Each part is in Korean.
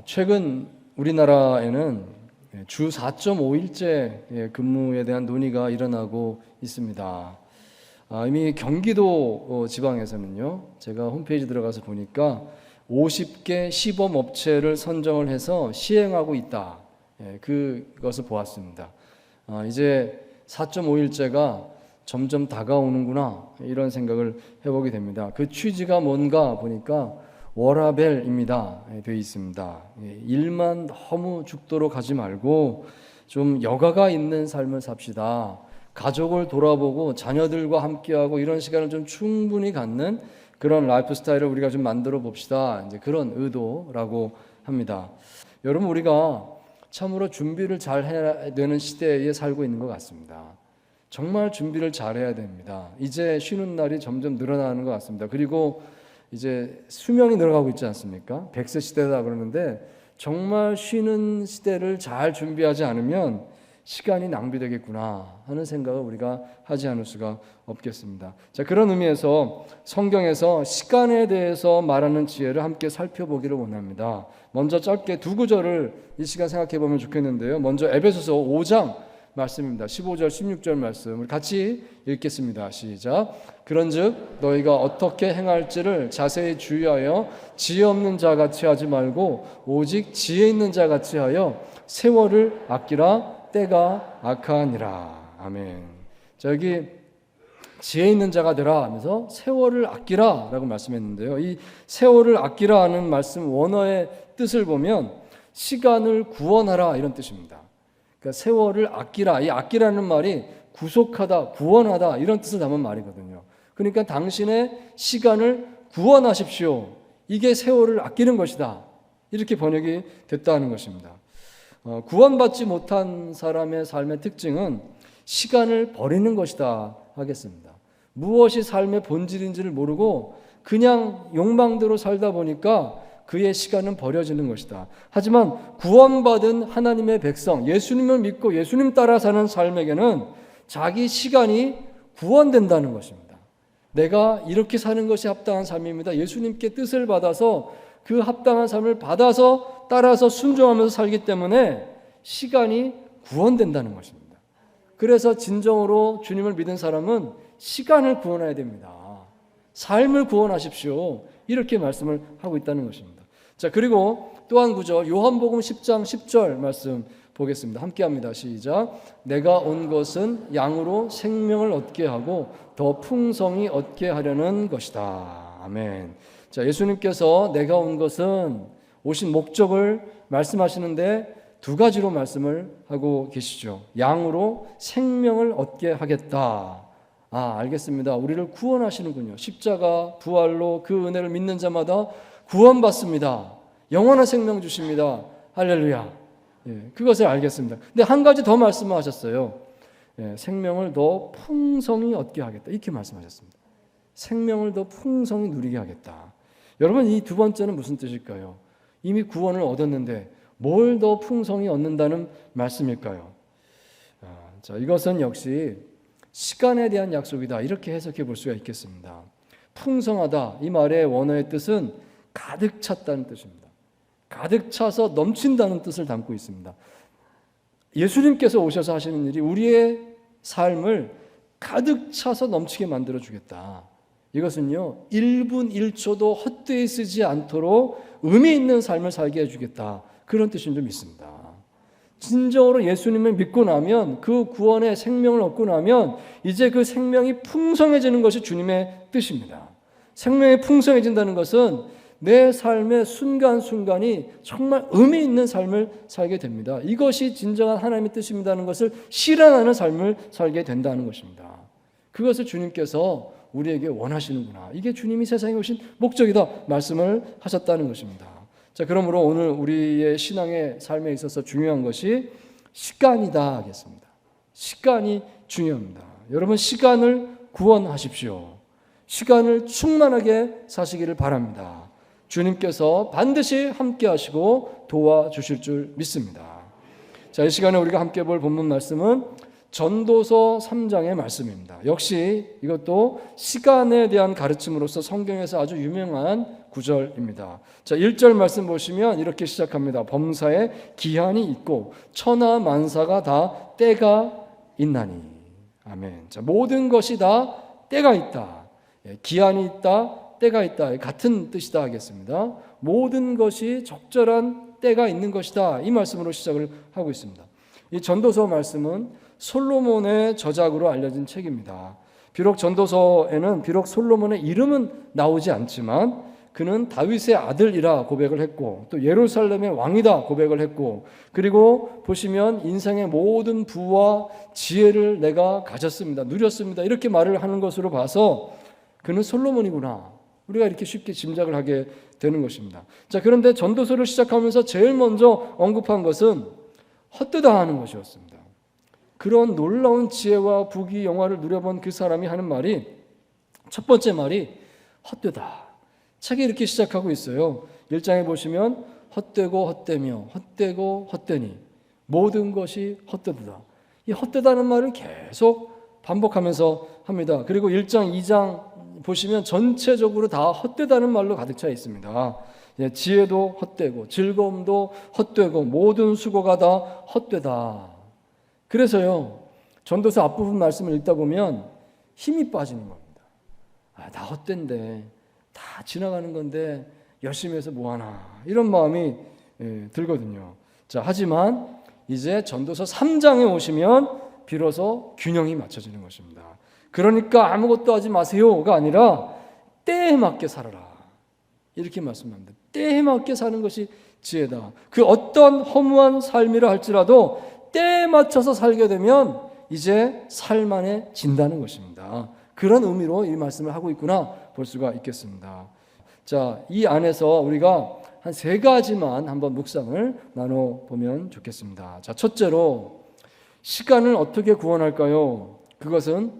최근 우리나라에는 주 4.5일제 근무에 대한 논의가 일어나고 있습니다. 이미 경기도 지방에서는요, 제가 홈페이지 들어가서 보니까 50개 시범업체를 선정을 해서 시행하고 있다. 그것을 보았습니다. 이제 4.5일제가 점점 다가오는구나, 이런 생각을 해보게 됩니다. 그 취지가 뭔가 보니까 워라밸입니다. 되어 있습니다. 일만 너무 죽도록 하지 말고 좀 여가가 있는 삶을 삽시다. 가족을 돌아보고 자녀들과 함께하고 이런 시간을 좀 충분히 갖는 그런 라이프 스타일을 우리가 좀 만들어 봅시다. 이제 그런 의도라고 합니다. 여러분, 우리가 참으로 준비를 잘 해야 되는 시대에 살고 있는 것 같습니다. 정말 준비를 잘 해야 됩니다. 이제 쉬는 날이 점점 늘어나는 것 같습니다. 그리고 이제 수명이 늘어가고 있지 않습니까? 100세 시대다 그러는데 정말 쉬는 시대를 잘 준비하지 않으면 시간이 낭비되겠구나 하는 생각을 우리가 하지 않을 수가 없겠습니다. 자, 그런 의미에서 성경에서 시간에 대해서 말하는 지혜를 함께 살펴보기를 원합니다. 먼저 짧게 두 구절을 이 시간 생각해 보면 좋겠는데요. 먼저 에베소서 5장 말씀입니다. 15절 16절 말씀 우리 같이 읽겠습니다. 시작. 그런즉 너희가 어떻게 행할지를 자세히 주의하여 지혜 없는 자같이 하지 말고 오직 지혜 있는 자같이 하여 세월을 아끼라. 때가 악하니라. 아멘. 자, 여기 지혜 있는 자가 되라 하면서 세월을 아끼라 라고 말씀했는데요. 이 세월을 아끼라 하는 말씀 원어의 뜻을 보면 시간을 구원하라 이런 뜻입니다. 그러니까 세월을 아끼라, 이 아끼라는 말이 구속하다, 구원하다 이런 뜻을 담은 말이거든요. 그러니까 당신의 시간을 구원하십시오. 이게 세월을 아끼는 것이다. 이렇게 번역이 됐다는 것입니다. 구원받지 못한 사람의 삶의 특징은 시간을 버리는 것이다 하겠습니다. 무엇이 삶의 본질인지를 모르고 그냥 욕망대로 살다 보니까 그의 시간은 버려지는 것이다. 하지만 구원받은 하나님의 백성, 예수님을 믿고 예수님 따라 사는 삶에게는 자기 시간이 구원된다는 것입니다. 내가 이렇게 사는 것이 합당한 삶입니다. 예수님께 뜻을 받아서 그 합당한 삶을 받아서 따라서 순종하면서 살기 때문에 시간이 구원된다는 것입니다. 그래서 진정으로 주님을 믿은 사람은 시간을 구원해야 됩니다. 삶을 구원하십시오. 이렇게 말씀을 하고 있다는 것입니다. 자, 그리고 또 한 구절 요한복음 10장 10절 말씀 보겠습니다. 함께 합니다. 시작. 내가 온 것은 양으로 생명을 얻게 하고 더 풍성히 얻게 하려는 것이다. 아멘. 자, 예수님께서 내가 온 것은 오신 목적을 말씀하시는데 두 가지로 말씀을 하고 계시죠. 양으로 생명을 얻게 하겠다. 알겠습니다. 우리를 구원하시는군요. 십자가 부활로 그 은혜를 믿는 자마다 구원받습니다. 영원한 생명 주십니다. 할렐루야. 그것을 알겠습니다. 근데 한 가지 더 말씀하셨어요. 생명을 더 풍성히 얻게 하겠다. 이렇게 말씀하셨습니다. 생명을 더 풍성히 누리게 하겠다. 여러분, 이 두 번째는 무슨 뜻일까요? 이미 구원을 얻었는데 뭘 더 풍성히 얻는다는 말씀일까요? 자, 이것은 역시 시간에 대한 약속이다. 이렇게 해석해 볼 수가 있겠습니다. 풍성하다. 이 말의 원어의 뜻은 가득 찼다는 뜻입니다. 가득 차서 넘친다는 뜻을 담고 있습니다. 예수님께서 오셔서 하시는 일이 우리의 삶을 가득 차서 넘치게 만들어 주겠다. 이것은요, 1분 1초도 헛되이 쓰지 않도록 의미 있는 삶을 살게 해주겠다. 그런 뜻인 줄 믿습니다. 진정으로 예수님을 믿고 나면 그 구원의 생명을 얻고 나면 이제 그 생명이 풍성해지는 것이 주님의 뜻입니다. 생명이 풍성해진다는 것은 내 삶의 순간순간이 정말 의미 있는 삶을 살게 됩니다. 이것이 진정한 하나님의 뜻입니다는 것을 실현하는 삶을 살게 된다는 것입니다. 그것을 주님께서 우리에게 원하시는구나. 이게 주님이 세상에 오신 목적이다 말씀을 하셨다는 것입니다. 자, 그러므로 오늘 우리의 신앙의 삶에 있어서 중요한 것이 시간이다 하겠습니다. 시간이 중요합니다. 여러분, 시간을 구원하십시오. 시간을 충만하게 사시기를 바랍니다. 주님께서 반드시 함께 하시고 도와주실 줄 믿습니다. 자, 이 시간에 우리가 함께 볼 본문 말씀은 전도서 3장의 말씀입니다. 역시 이것도 시간에 대한 가르침으로서 성경에서 아주 유명한 구절입니다. 자, 1절 말씀 보시면 이렇게 시작합니다. 범사에 기한이 있고 천하 만사가 다 때가 있나니. 아멘. 자, 모든 것이 다 때가 있다. 기한이 있다, 때가 있다. 같은 뜻이다 하겠습니다. 모든 것이 적절한 때가 있는 것이다. 이 말씀으로 시작을 하고 있습니다. 이 전도서 말씀은 솔로몬의 저작으로 알려진 책입니다. 비록 전도서에는 비록 솔로몬의 이름은 나오지 않지만 그는 다윗의 아들이라 고백을 했고 또 예루살렘의 왕이다 고백을 했고 그리고 보시면 인생의 모든 부와 지혜를 내가 가졌습니다. 누렸습니다. 이렇게 말을 하는 것으로 봐서 그는 솔로몬이구나. 우리가 이렇게 쉽게 짐작을 하게 되는 것입니다. 자, 그런데 전도서를 시작하면서 제일 먼저 언급한 것은 헛되다 하는 것이었습니다. 그런 놀라운 지혜와 부귀 영화를 누려본 그 사람이 하는 말이 첫 번째 말이 헛되다. 책이 이렇게 시작하고 있어요. 1장에 보시면 헛되고 헛되며 헛되고 헛되니 모든 것이 헛되다. 이 헛되다는 말을 계속 반복하면서 합니다. 그리고 1장, 2장 보시면 전체적으로 다 헛되다는 말로 가득 차 있습니다. 지혜도 헛되고 즐거움도 헛되고 모든 수고가 다 헛되다. 그래서요, 전도서 앞부분 말씀을 읽다 보면 힘이 빠지는 겁니다. 다 헛된데, 다 지나가는 건데 열심히 해서 뭐하나 이런 마음이 들거든요. 자, 하지만 이제 전도서 3장에 오시면 비로소 균형이 맞춰지는 것입니다. 그러니까 아무것도 하지 마세요가 아니라 때에 맞게 살아라. 이렇게 말씀합니다. 때에 맞게 사는 것이 지혜다. 그 어떤 허무한 삶이라 할지라도 때에 맞춰서 살게 되면 이제 삶 안에 진다는 것입니다. 그런 의미로 이 말씀을 하고 있구나 볼 수가 있겠습니다. 자, 이 안에서 우리가 한 3가지만 한번 묵상을 나눠보면 좋겠습니다. 자, 첫째로 시간을 어떻게 구원할까요? 그것은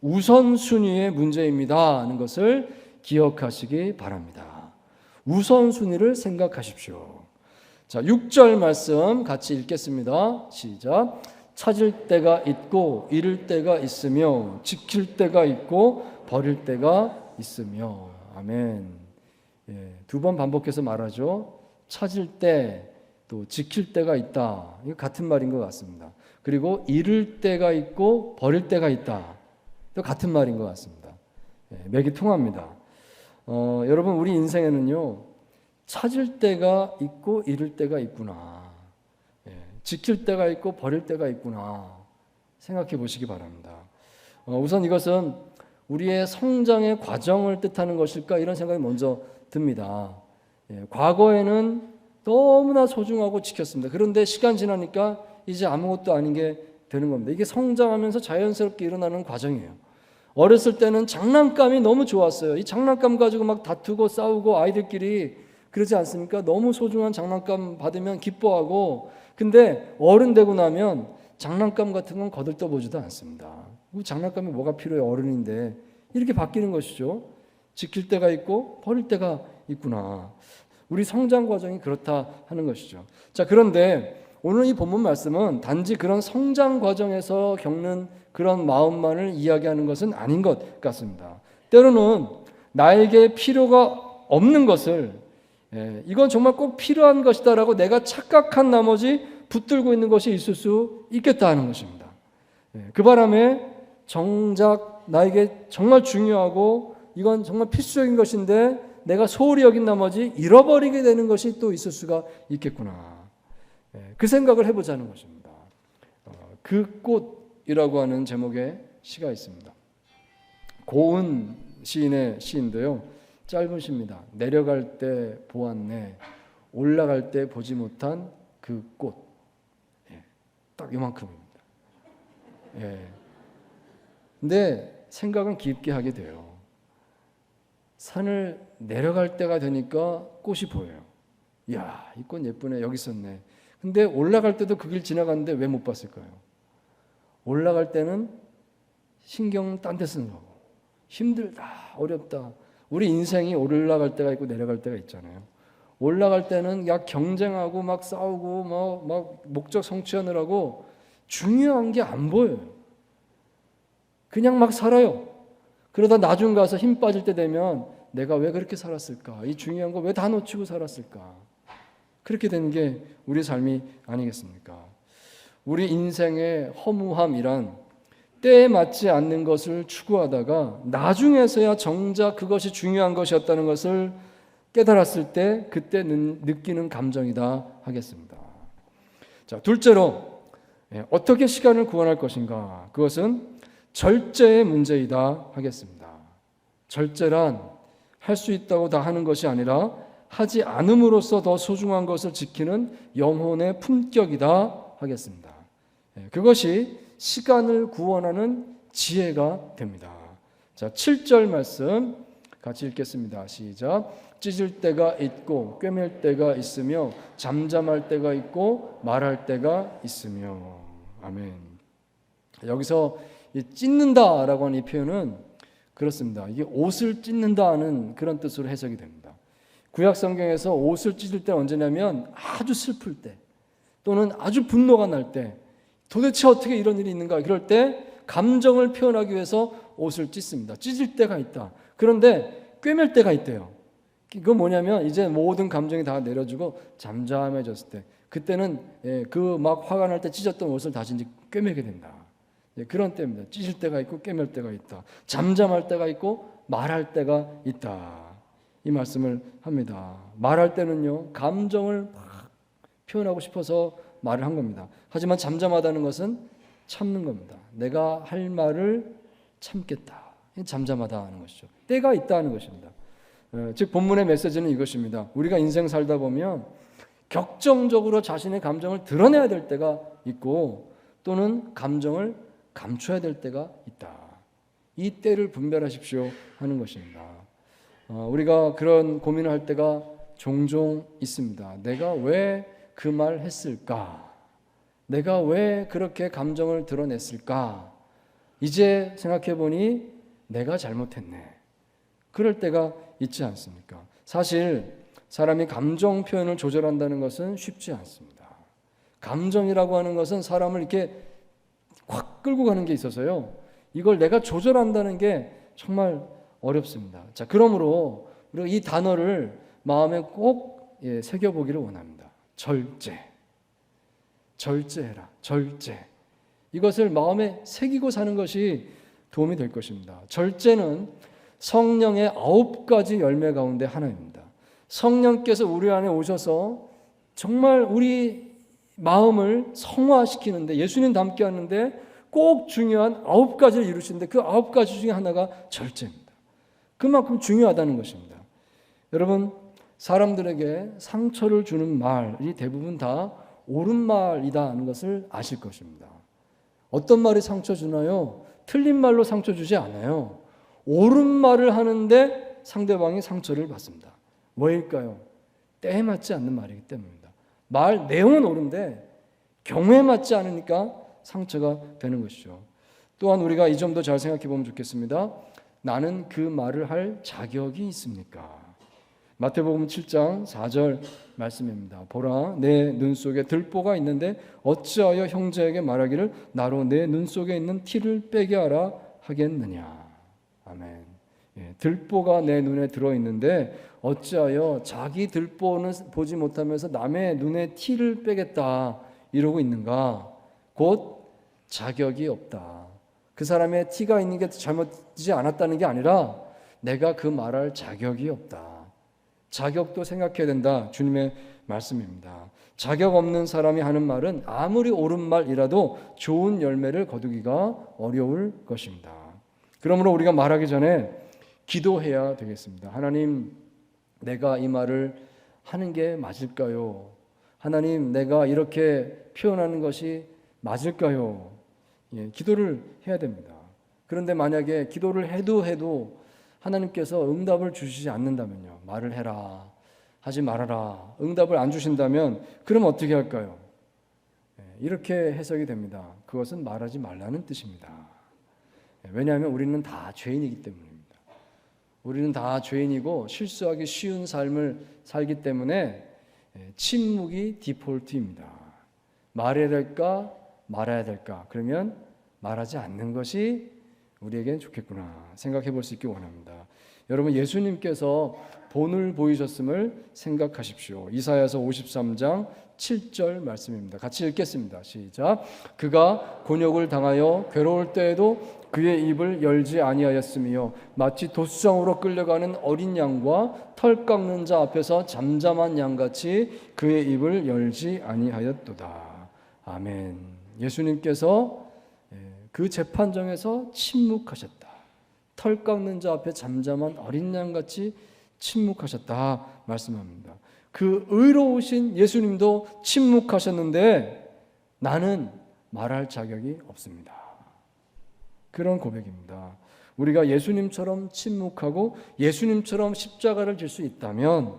우선순위의 문제입니다 하는 것을 기억하시기 바랍니다. 우선순위를 생각하십시오. 자, 6절 말씀 같이 읽겠습니다. 시작. 찾을 때가 있고 잃을 때가 있으며 지킬 때가 있고 버릴 때가 있으며. 아멘. 2번 반복해서 말하죠. 찾을 때 또 지킬 때가 있다. 이거 같은 말인 것 같습니다. 그리고 잃을 때가 있고 버릴 때가 있다. 또 같은 말인 것 같습니다. 맥이 통합니다. 여러분 우리 인생에는요 찾을 때가 있고 잃을 때가 있구나. 지킬 때가 있고 버릴 때가 있구나. 생각해 보시기 바랍니다. 우선 이것은 우리의 성장의 과정을 뜻하는 것일까 이런 생각이 먼저 듭니다. 과거에는 너무나 소중하고 지켰습니다. 그런데 시간 지나니까 이제 아무것도 아닌 게 되는 겁니다. 이게 성장하면서 자연스럽게 일어나는 과정이에요. 어렸을 때는 장난감이 너무 좋았어요. 이 장난감 가지고 막 다투고 싸우고 아이들끼리 그러지 않습니까? 너무 소중한 장난감 받으면 기뻐하고 근데 어른 되고 나면 장난감 같은 건 거들떠보지도 않습니다. 장난감이 뭐가 필요해 어른인데 이렇게 바뀌는 것이죠. 지킬 때가 있고 버릴 때가 있구나. 우리 성장 과정이 그렇다 하는 것이죠. 자, 그런데 오늘 이 본문 말씀은 단지 그런 성장 과정에서 겪는 그런 마음만을 이야기하는 것은 아닌 것 같습니다. 때로는 나에게 필요가 없는 것을 이건 정말 꼭 필요한 것이다라고 내가 착각한 나머지 붙들고 있는 것이 있을 수 있겠다 하는 것입니다. 그 바람에 정작 나에게 정말 중요하고 이건 정말 필수적인 것인데 내가 소홀히 여긴 나머지 잃어버리게 되는 것이 또 있을 수가 있겠구나. 그 생각을 해보자는 것입니다. 그 꽃이라고 하는 제목의 시가 있습니다. 고은 시인의 시인데요. 짧은 시입니다. 내려갈 때 보았네 올라갈 때 보지 못한 그 꽃. 딱 요만큼입니다. 근데 생각은 깊게 하게 돼요. 산을 내려갈 때가 되니까 꽃이 보여요. 이야, 이 꽃 예쁘네. 여기 있었네. 근데 올라갈 때도 그 길 지나갔는데 왜 못 봤을까요? 올라갈 때는 신경 딴 데 쓰는 거고 힘들다, 어렵다. 우리 인생이 올라갈 때가 있고 내려갈 때가 있잖아요. 올라갈 때는 약 경쟁하고 막 싸우고 막 목적 성취하느라고 중요한 게 안 보여요. 그냥 막 살아요. 그러다 나중 가서 힘 빠질 때 되면 내가 왜 그렇게 살았을까? 이 중요한 거 왜 다 놓치고 살았을까? 그렇게 되는 게 우리 삶이 아니겠습니까? 우리 인생의 허무함이란 때에 맞지 않는 것을 추구하다가 나중에서야 정작 그것이 중요한 것이었다는 것을 깨달았을 때 그때 느끼는 감정이다 하겠습니다. 자, 둘째로 어떻게 시간을 구원할 것인가? 그것은 절제의 문제이다 하겠습니다. 절제란 할 수 있다고 다 하는 것이 아니라 하지 않음으로써 더 소중한 것을 지키는 영혼의 품격이다 하겠습니다. 그것이 시간을 구원하는 지혜가 됩니다. 자, 7절 말씀 같이 읽겠습니다. 시작. 찢을 때가 있고 꿰맬 때가 있으며 잠잠할 때가 있고 말할 때가 있으며. 아멘. 여기서 이 찢는다라고 하는 이 표현은 그렇습니다. 이게 옷을 찢는다는 그런 뜻으로 해석이 됩니다. 구약 성경에서 옷을 찢을 때는 언제냐면 아주 슬플 때 또는 아주 분노가 날 때 도대체 어떻게 이런 일이 있는가 그럴 때 감정을 표현하기 위해서 옷을 찢습니다. 찢을 때가 있다. 그런데 꿰맬 때가 있대요. 그건 뭐냐면 이제 모든 감정이 다 내려주고 잠잠해졌을 때 그때는 그 막 화가 날 때 찢었던 옷을 다시 이제 꿰매게 된다. 그런 때입니다. 찢을 때가 있고 꿰맬 때가 있다. 잠잠할 때가 있고 말할 때가 있다. 이 말씀을 합니다. 말할 때는요 감정을 막 표현하고 싶어서 말을 한 겁니다. 하지만 잠잠하다는 것은 참는 겁니다. 내가 할 말을 참겠다. 잠잠하다는 것이죠. 때가 있다는 것입니다. 즉 본문의 메시지는 이것입니다. 우리가 인생 살다 보면 격정적으로 자신의 감정을 드러내야 될 때가 있고 또는 감정을 감춰야 될 때가 있다. 이 때를 분별하십시오 하는 것입니다. 우리가 그런 고민을 할 때가 종종 있습니다. 내가 왜 그 말 했을까? 내가 왜 그렇게 감정을 드러냈을까? 이제 생각해 보니 내가 잘못했네. 그럴 때가 있지 않습니까? 사실 사람이 감정 표현을 조절한다는 것은 쉽지 않습니다. 감정이라고 하는 것은 사람을 이렇게 확 끌고 가는 게 있어서요. 이걸 내가 조절한다는 게 정말 어렵습니다. 자, 그러므로 우리가 이 단어를 마음에 꼭 새겨보기를 원합니다. 절제. 절제해라. 절제. 이것을 마음에 새기고 사는 것이 도움이 될 것입니다. 절제는 성령의 9가지 열매 가운데 하나입니다. 성령께서 우리 안에 오셔서 정말 우리 마음을 성화시키는데 예수님 닮게 하는데 꼭 중요한 9가지를 이루시는데 그 9가지 중에 하나가 절제입니다. 그만큼 중요하다는 것입니다. 여러분 사람들에게 상처를 주는 말이 대부분 다 옳은 말이다는 것을 아실 것입니다. 어떤 말이 상처 주나요? 틀린 말로 상처 주지 않아요. 옳은 말을 하는데 상대방이 상처를 받습니다. 왜일까요? 때에 맞지 않는 말이기 때문입니다. 말 내용은 옳은데 경우에 맞지 않으니까 상처가 되는 것이죠. 또한 우리가 이 점도 잘 생각해 보면 좋겠습니다. 나는 그 말을 할 자격이 있습니까? 마태복음 7장 4절 말씀입니다. 보라 내 눈 속에 들보가 있는데 어찌하여 형제에게 말하기를 나로 내 눈 속에 있는 티를 빼게 하라 하겠느냐. 아멘. 들보가 내 눈에 들어있는데 어찌하여 자기 들보는 보지 못하면서 남의 눈에 티를 빼겠다 이러고 있는가. 곧 자격이 없다. 그 사람의 티가 있는 게 잘못되지 않았다는 게 아니라 내가 그 말할 자격이 없다. 자격도 생각해야 된다. 주님의 말씀입니다. 자격 없는 사람이 하는 말은 아무리 옳은 말이라도 좋은 열매를 거두기가 어려울 것입니다. 그러므로 우리가 말하기 전에 기도해야 되겠습니다. 하나님, 내가 이 말을 하는 게 맞을까요? 하나님, 내가 이렇게 표현하는 것이 맞을까요? 기도를 해야 됩니다. 그런데 만약에 기도를 해도 하나님께서 응답을 주시지 않는다면요. 말을 해라, 하지 말아라. 응답을 안 주신다면 그럼 어떻게 할까요? 이렇게 해석이 됩니다. 그것은 말하지 말라는 뜻입니다. 왜냐하면 우리는 다 죄인이기 때문입니다. 우리는 다 죄인이고 실수하기 쉬운 삶을 살기 때문에 침묵이 디폴트입니다. 말해야 될까 말아야 될까? 그러면 말하지 않는 것이 우리에겐 좋겠구나 생각해 볼 수 있기 원합니다. 여러분 예수님께서 본을 보이셨음을 생각하십시오. 이사야서 53장 7절 말씀입니다. 같이 읽겠습니다. 시작. 그가 곤욕을 당하여 괴로울 때에도 그의 입을 열지 아니하였으며 마치 도수장으로 끌려가는 어린 양과 털 깎는 자 앞에서 잠잠한 양같이 그의 입을 열지 아니하였도다. 아멘. 예수님께서 그 재판정에서 침묵하셨다. 털 깎는 자 앞에 잠잠한 어린 양같이 침묵하셨다 말씀합니다. 그 의로우신 예수님도 침묵하셨는데 나는 말할 자격이 없습니다. 그런 고백입니다. 우리가 예수님처럼 침묵하고 예수님처럼 십자가를 질 수 있다면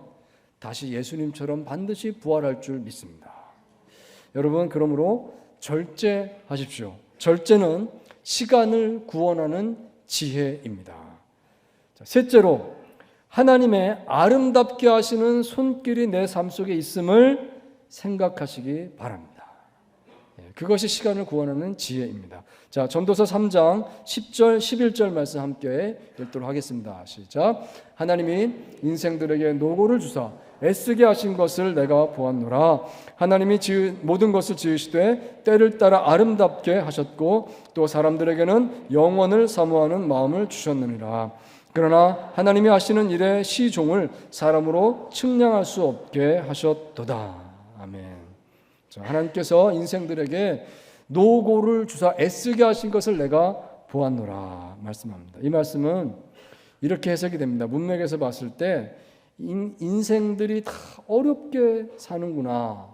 다시 예수님처럼 반드시 부활할 줄 믿습니다. 여러분, 그러므로 절제하십시오. 절제는 시간을 구원하는 지혜입니다. 자, 셋째로 하나님의 아름답게 하시는 손길이 내 삶 속에 있음을 생각하시기 바랍니다. 그것이 시간을 구원하는 지혜입니다. 자, 전도서 3장 10절 11절 말씀 함께 읽도록 하겠습니다. 시작. 하나님이 인생들에게 노고를 주사 애쓰게 하신 것을 내가 보았노라. 하나님이 모든 것을 지으시되 때를 따라 아름답게 하셨고 또 사람들에게는 영원을 사모하는 마음을 주셨느니라. 그러나 하나님이 하시는 일의 시종을 사람으로 측량할 수 없게 하셨도다. 아멘. 자, 하나님께서 인생들에게 노고를 주사 애쓰게 하신 것을 내가 보았노라 말씀합니다. 이 말씀은 이렇게 해석이 됩니다. 문맥에서 봤을 때 인생들이 다 어렵게 사는구나.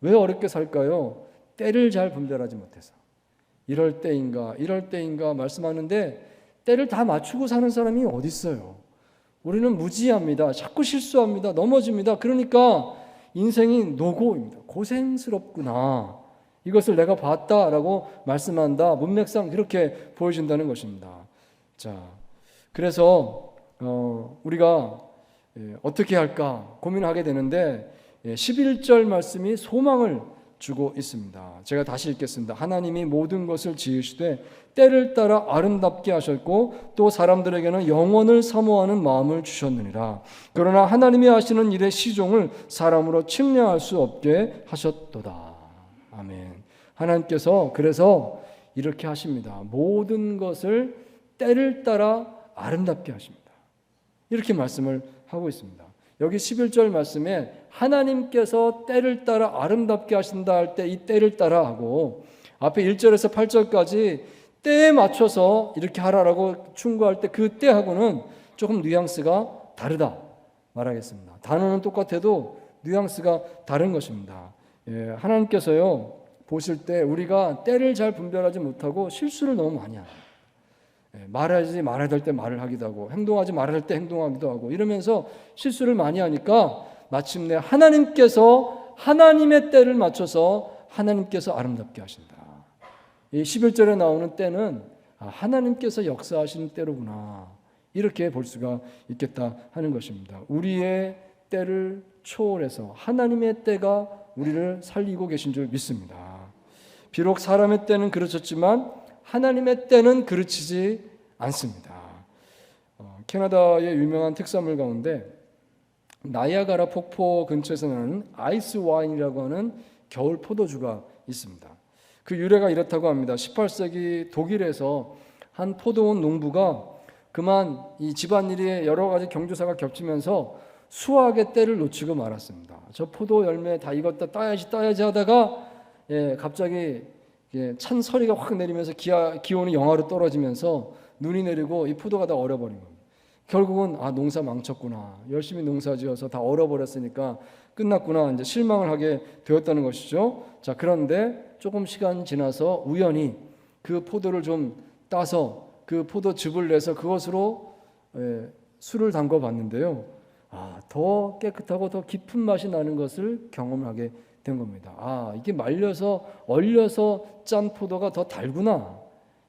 왜 어렵게 살까요? 때를 잘 분별하지 못해서. 이럴 때인가 말씀하는데 때를 다 맞추고 사는 사람이 어디 있어요? 우리는 무지합니다. 자꾸 실수합니다. 넘어집니다. 그러니까 인생이 노고입니다. 고생스럽구나. 이것을 내가 봤다라고 말씀한다. 문맥상 그렇게 보여준다는 것입니다. 자, 그래서 우리가 어떻게 할까 고민하게 되는데 11절 말씀이 소망을 주고 있습니다. 제가 다시 읽겠습니다. 하나님이 모든 것을 지으시되 때를 따라 아름답게 하셨고 또 사람들에게는 영원을 사모하는 마음을 주셨느니라. 그러나 하나님이 하시는 일의 시종을 사람으로 측량할 수 없게 하셨도다. 아멘. 하나님께서 그래서 이렇게 하십니다. 모든 것을 때를 따라 아름답게 하십니다. 이렇게 말씀을 하고 있습니다. 여기 11절 말씀에 하나님께서 때를 따라 아름답게 하신다 할 때 이 때를 따라 하고 앞에 1절에서 8절까지 때에 맞춰서 이렇게 하라라고 충고할 때 그 때하고는 조금 뉘앙스가 다르다 말하겠습니다. 단어는 똑같아도 뉘앙스가 다른 것입니다. 하나님께서요 보실 때 우리가 때를 잘 분별하지 못하고 실수를 너무 많이 합니다. 말하지 말아야 될 때 말을 하기도 하고 행동하지 말아야 될 때 행동하기도 하고 이러면서 실수를 많이 하니까 마침내 하나님께서 하나님의 때를 맞춰서 하나님께서 아름답게 하신다. 이 11절에 나오는 때는 하나님께서 역사하시는 때로구나 이렇게 볼 수가 있겠다 하는 것입니다. 우리의 때를 초월해서 하나님의 때가 우리를 살리고 계신 줄 믿습니다. 비록 사람의 때는 그르쳤지만 하나님의 때는 그르치지 않습니다. 캐나다의 유명한 특산물 가운데 나이아가라 폭포 근처에서 나는 아이스 와인이라고 하는 겨울 포도주가 있습니다. 그 유래가 이렇다고 합니다. 18세기 독일에서 한 포도원 농부가 그만 이 집안일에 여러 가지 경조사가 겹치면서 수확의 때를 놓치고 말았습니다. 저 포도 열매 다 익었다 따야지 하다가 갑자기 찬 서리가 확 내리면서 기온이 영하로 떨어지면서 눈이 내리고 이 포도가 다 얼어버린 겁니다. 결국은 농사 망쳤구나. 열심히 농사지어서 다 얼어버렸으니까 끝났구나. 이제 실망을 하게 되었다는 것이죠. 자, 그런데 조금 시간 지나서 우연히 그 포도를 좀 따서 그 포도즙을 내서 그것으로 술을 담궈 봤는데요. 더 깨끗하고 더 깊은 맛이 나는 것을 경험하게 된 겁니다. 이게 말려서 얼려서 짠 포도가 더 달구나.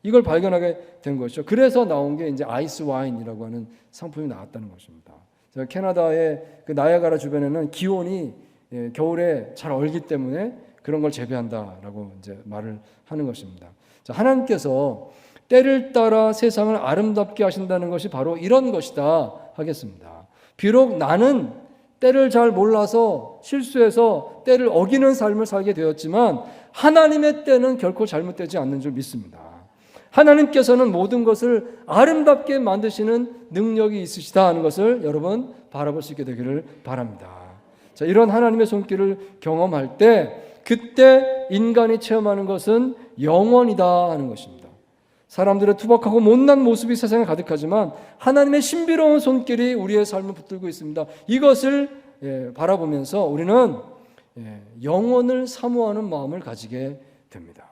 이걸 발견하게 된 것이죠. 그래서 나온 게 이제 아이스 와인이라고 하는 상품이 나왔다는 것입니다. 캐나다의 그 나이아가라 주변에는 기온이 겨울에 잘 얼기 때문에 그런 걸 재배한다라고 이제 말을 하는 것입니다. 자, 하나님께서 때를 따라 세상을 아름답게 하신다는 것이 바로 이런 것이다 하겠습니다. 비록 나는 때를 잘 몰라서 실수해서 때를 어기는 삶을 살게 되었지만 하나님의 때는 결코 잘못되지 않는 줄 믿습니다. 하나님께서는 모든 것을 아름답게 만드시는 능력이 있으시다 하는 것을 여러분 바라볼 수 있게 되기를 바랍니다. 자, 이런 하나님의 손길을 경험할 때 그때 인간이 체험하는 것은 영원이다 하는 것입니다. 사람들의 투박하고 못난 모습이 세상에 가득하지만 하나님의 신비로운 손길이 우리의 삶을 붙들고 있습니다. 이것을 바라보면서 우리는 영원을 사모하는 마음을 가지게 됩니다.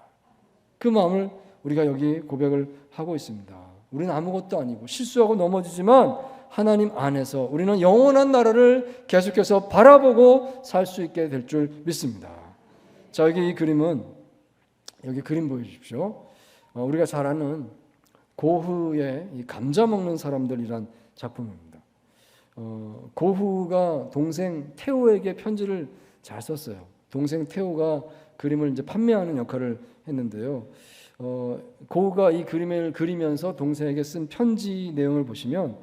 그 마음을 우리가 여기 고백을 하고 있습니다. 우리는 아무것도 아니고 실수하고 넘어지지만 하나님 안에서 우리는 영원한 나라를 계속해서 바라보고 살 수 있게 될 줄 믿습니다. 자, 여기 이 그림은 여기 그림 보여주십시오. 우리가 잘 아는 고흐의 이 감자 먹는 사람들이란 작품입니다. 고흐가 동생 테오에게 편지를 잘 썼어요. 동생 테오가 그림을 이제 판매하는 역할을 했는데요. 고흐가 이 그림을 그리면서 동생에게 쓴 편지 내용을 보시면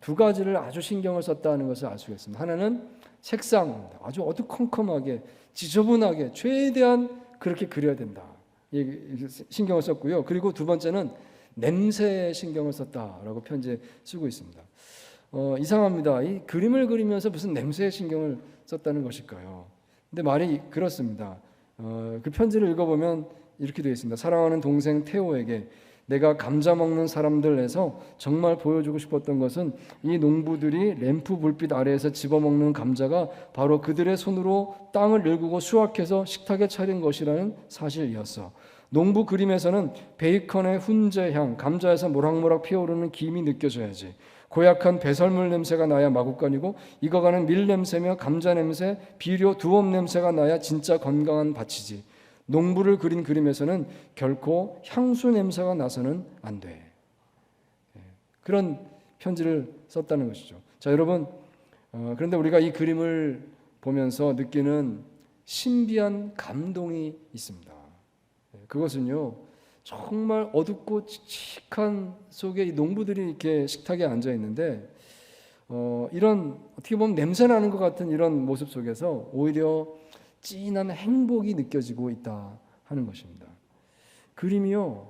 두 가지를 아주 신경을 썼다는 것을 알 수가 있습니다. 하나는 색상입니다. 아주 어두컴컴하게 지저분하게 최대한 그렇게 그려야 된다. 신경을 썼고요. 그리고 두 번째는 냄새에 신경을 썼다라고 편지에 쓰고 있습니다. 이상합니다. 이 그림을 그리면서 무슨 냄새에 신경을 썼다는 것일까요? 근데 말이 그렇습니다. 그 편지를 읽어보면 이렇게 되어 있습니다. 사랑하는 동생 테오에게 내가 감자 먹는 사람들에서 정말 보여주고 싶었던 것은 이 농부들이 램프 불빛 아래에서 집어먹는 감자가 바로 그들의 손으로 땅을 일구고 수확해서 식탁에 차린 것이라는 사실이었어. 농부 그림에서는 베이컨의 훈제향, 감자에서 모락모락 피어오르는 김이 느껴져야지. 고약한 배설물 냄새가 나야 마구간이고 익어가는 밀 냄새며 감자 냄새, 비료, 두업 냄새가 나야 진짜 건강한 밭이지. 농부를 그린 그림에서는 결코 향수 냄새가 나서는 안 돼. 그런 편지를 썼다는 것이죠. 자, 여러분, 그런데 우리가 이 그림을 보면서 느끼는 신비한 감동이 있습니다. 그것은요, 정말 어둡고 칙칙한 속에 이 농부들이 이렇게 식탁에 앉아 있는데 이런 어떻게 보면 냄새 나는 것 같은 이런 모습 속에서 오히려 진한 행복이 느껴지고 있다 하는 것입니다. 그림이요,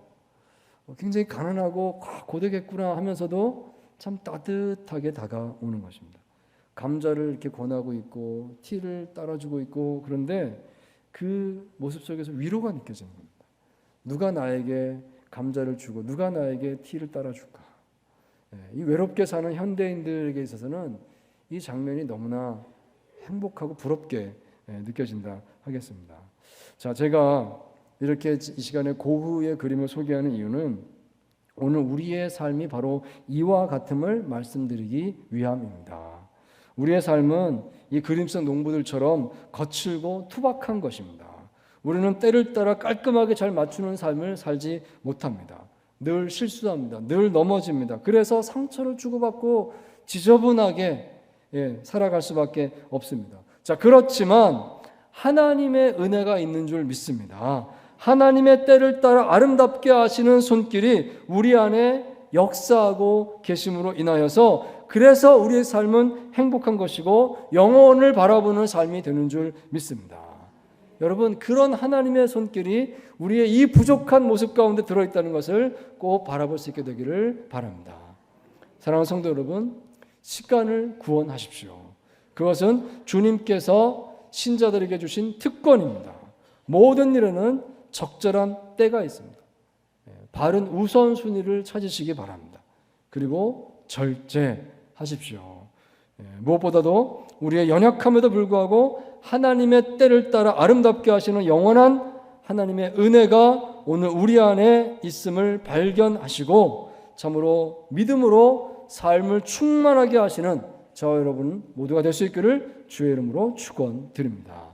굉장히 가난하고 고되겠구나 하면서도 참 따뜻하게 다가오는 것입니다. 감자를 이렇게 권하고 있고 티를 따라주고 있고 그런데 그 모습 속에서 위로가 느껴지는 겁니다. 누가 나에게 감자를 주고 누가 나에게 티를 따라줄까? 이 외롭게 사는 현대인들에게 있어서는 이 장면이 너무나 행복하고 부럽게 느껴진다 하겠습니다. 자, 제가 이렇게 이 시간에 고흐의 그림을 소개하는 이유는 오늘 우리의 삶이 바로 이와 같음을 말씀드리기 위함입니다. 우리의 삶은 이 그림 속 농부들처럼 거칠고 투박한 것입니다. 우리는 때를 따라 깔끔하게 잘 맞추는 삶을 살지 못합니다. 늘 실수합니다. 늘 넘어집니다. 그래서 상처를 주고받고 지저분하게 살아갈 수밖에 없습니다. 자, 그렇지만 하나님의 은혜가 있는 줄 믿습니다. 하나님의 때를 따라 아름답게 하시는 손길이 우리 안에 역사하고 계심으로 인하여서 그래서 우리의 삶은 행복한 것이고 영혼을 바라보는 삶이 되는 줄 믿습니다. 여러분, 그런 하나님의 손길이 우리의 이 부족한 모습 가운데 들어있다는 것을 꼭 바라볼 수 있게 되기를 바랍니다. 사랑하는 성도 여러분, 시간을 구원하십시오. 그것은 주님께서 신자들에게 주신 특권입니다. 모든 일에는 적절한 때가 있습니다. 바른 우선순위를 찾으시기 바랍니다. 그리고 절제하십시오. 무엇보다도 우리의 연약함에도 불구하고 하나님의 때를 따라 아름답게 하시는 영원한 하나님의 은혜가 오늘 우리 안에 있음을 발견하시고 참으로 믿음으로 삶을 충만하게 하시는 저와 여러분 모두가 될 수 있기를 주의 이름으로 축원드립니다.